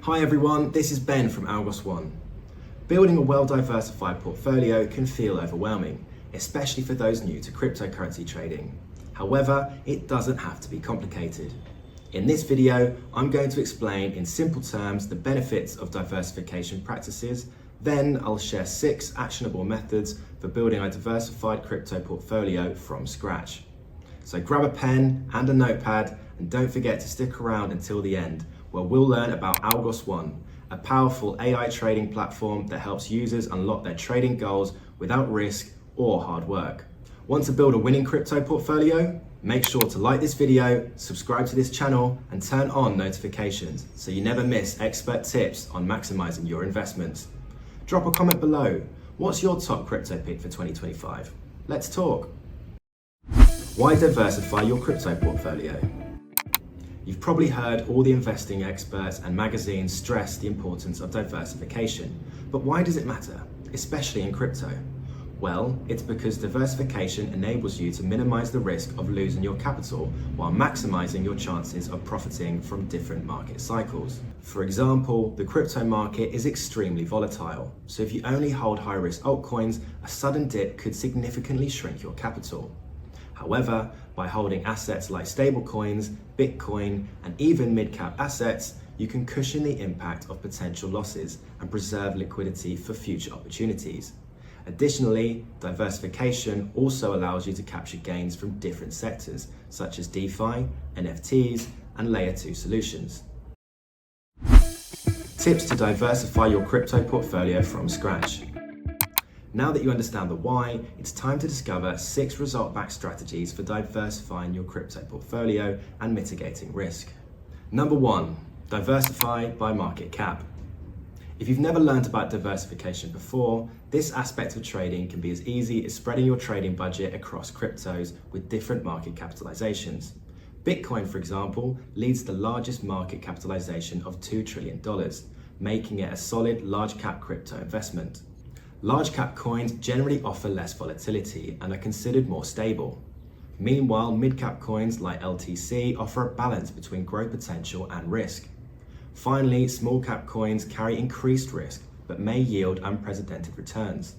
Hi everyone, this is Ben from AlgosOne. Building a well-diversified portfolio can feel overwhelming, especially for those new to cryptocurrency trading. However, it doesn't have to be complicated. In this video, I'm going to explain in simple terms the benefits of diversification practices. Then I'll share 6 actionable methods for building a diversified crypto portfolio from scratch. So grab a pen and a notepad and don't forget to stick around until the end, where we'll learn about AlgosOne, a powerful AI trading platform that helps users unlock their trading goals without risk or hard work. Want to build a winning crypto portfolio? Make sure to like this video, subscribe to this channel, and turn on notifications so you never miss expert tips on maximizing your investments. Drop a comment below. What's your top crypto pick for 2025? Let's talk. Why diversify your crypto portfolio? You've probably heard all the investing experts and magazines stress the importance of diversification. But why does it matter, especially in crypto? Well, it's because diversification enables you to minimize the risk of losing your capital while maximizing your chances of profiting from different market cycles. For example, the crypto market is extremely volatile, so if you only hold high-risk altcoins, a sudden dip could significantly shrink your capital. However, by holding assets like stablecoins, Bitcoin, and even mid-cap assets, you can cushion the impact of potential losses and preserve liquidity for future opportunities. Additionally, diversification also allows you to capture gains from different sectors, such as DeFi, NFTs, and Layer 2 solutions. Tips to diversify your crypto portfolio from scratch. Now that you understand the why, it's time to discover 6 result-backed strategies for diversifying your crypto portfolio and mitigating risk. Number 1, diversify by market cap. If you've never learned about diversification before, this aspect of trading can be as easy as spreading your trading budget across cryptos with different market capitalizations. Bitcoin, for example, leads the largest market capitalization of $2 trillion, making it a solid large-cap crypto investment. Large-cap coins generally offer less volatility and are considered more stable. Meanwhile, mid-cap coins like LTC offer a balance between growth potential and risk. Finally, small-cap coins carry increased risk but may yield unprecedented returns.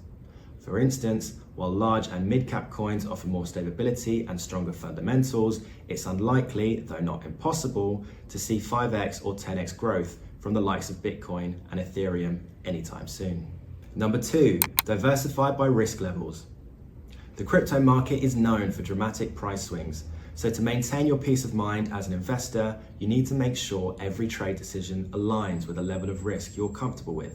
For instance, while large and mid-cap coins offer more stability and stronger fundamentals, it's unlikely, though not impossible, to see 5x or 10x growth from the likes of Bitcoin and Ethereum anytime soon. Number 2, diversify by risk levels. The crypto market is known for dramatic price swings, so to maintain your peace of mind as an investor, you need to make sure every trade decision aligns with a level of risk you're comfortable with.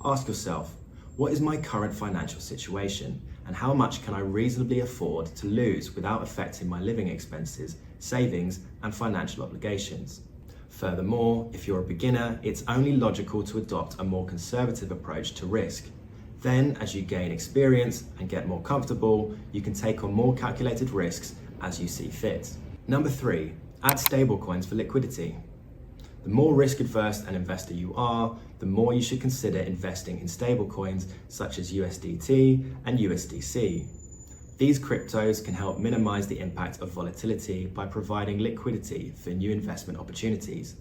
Ask yourself, what is my current financial situation, and how much can I reasonably afford to lose without affecting my living expenses, savings, and financial obligations? Furthermore, if you're a beginner, it's only logical to adopt a more conservative approach to risk. Then, as you gain experience and get more comfortable, you can take on more calculated risks as you see fit. Number 3, add stablecoins for liquidity. The more risk-averse an investor you are, the more you should consider investing in stablecoins such as USDT and USDC. These cryptos can help minimize the impact of volatility by providing liquidity for new investment opportunities.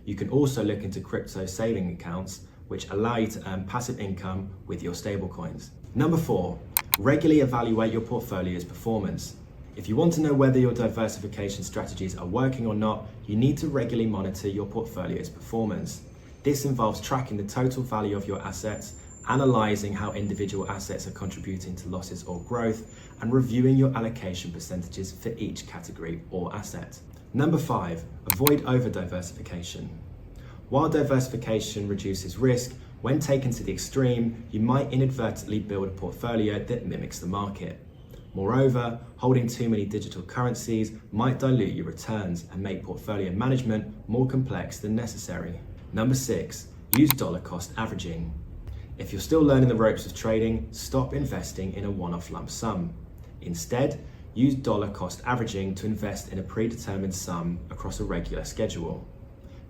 You can also look into crypto saving accounts, which allow you to earn passive income with your stablecoins. Number 4, regularly evaluate your portfolio's performance. If you want to know whether your diversification strategies are working or not, you need to regularly monitor your portfolio's performance. This involves tracking the total value of your assets, analyzing how individual assets are contributing to losses or growth, and reviewing your allocation percentages for each category or asset. Number 5, avoid over-diversification. While diversification reduces risk, when taken to the extreme, you might inadvertently build a portfolio that mimics the market. Moreover, holding too many digital currencies might dilute your returns and make portfolio management more complex than necessary. Number 6, use dollar cost averaging. If you're still learning the ropes of trading, stop investing in a one-off lump sum. Instead, use dollar cost averaging to invest in a predetermined sum across a regular schedule.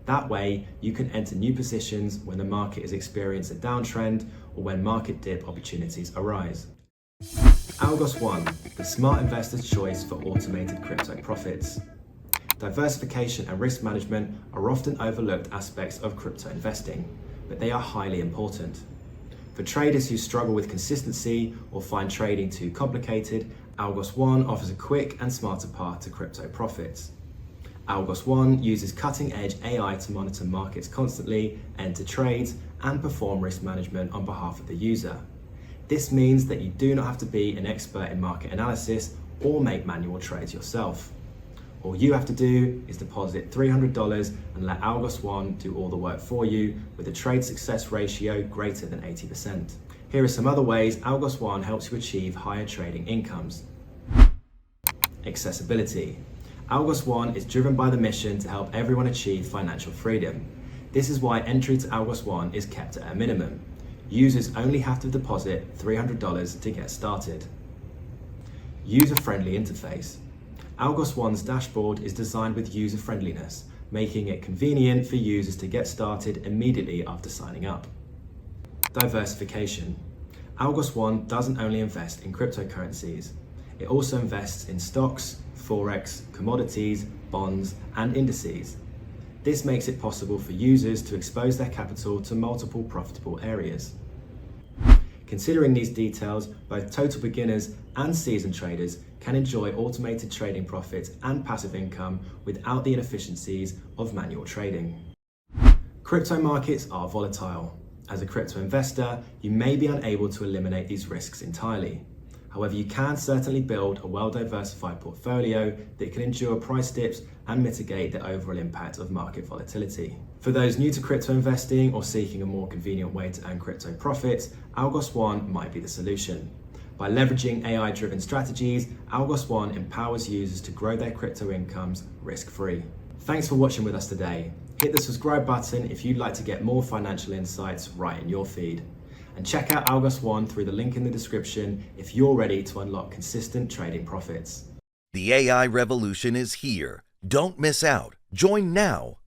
That way, you can enter new positions when the market is experiencing a downtrend or when market dip opportunities arise. AlgosOne, the smart investor's choice for automated crypto profits. Diversification and risk management are often overlooked aspects of crypto investing, but they are highly important. For traders who struggle with consistency or find trading too complicated, AlgosOne offers a quick and smarter path to crypto profits. AlgosOne uses cutting-edge AI to monitor markets constantly, enter trades, and perform risk management on behalf of the user. This means that you do not have to be an expert in market analysis or make manual trades yourself. All you have to do is deposit $300 and let AlgosOne do all the work for you with a trade success ratio greater than 80%. Here are some other ways AlgosOne helps you achieve higher trading incomes. Accessibility. AlgosOne is driven by the mission to help everyone achieve financial freedom. This is why entry to AlgosOne is kept at a minimum. Users only have to deposit $300 to get started. User-friendly interface. AlgosOne's dashboard is designed with user-friendliness, making it convenient for users to get started immediately after signing up. Diversification. AlgosOne doesn't only invest in cryptocurrencies, it also invests in stocks, forex, commodities, bonds, and indices. This makes it possible for users to expose their capital to multiple profitable areas. Considering these details, both total beginners and seasoned traders can enjoy automated trading profits and passive income without the inefficiencies of manual trading. Crypto markets are volatile. As a crypto investor, you may be unable to eliminate these risks entirely. However, you can certainly build a well-diversified portfolio that can endure price dips and mitigate the overall impact of market volatility. For those new to crypto investing or seeking a more convenient way to earn crypto profits, AlgosOne might be the solution. By leveraging AI-driven strategies, AlgosOne empowers users to grow their crypto incomes risk-free. Thanks for watching with us today. Hit the subscribe button if you'd like to get more financial insights right in your feed. And check out AlgosOne through the link in the description if you're ready to unlock consistent trading profits. The AI revolution is here. Don't miss out. Join now.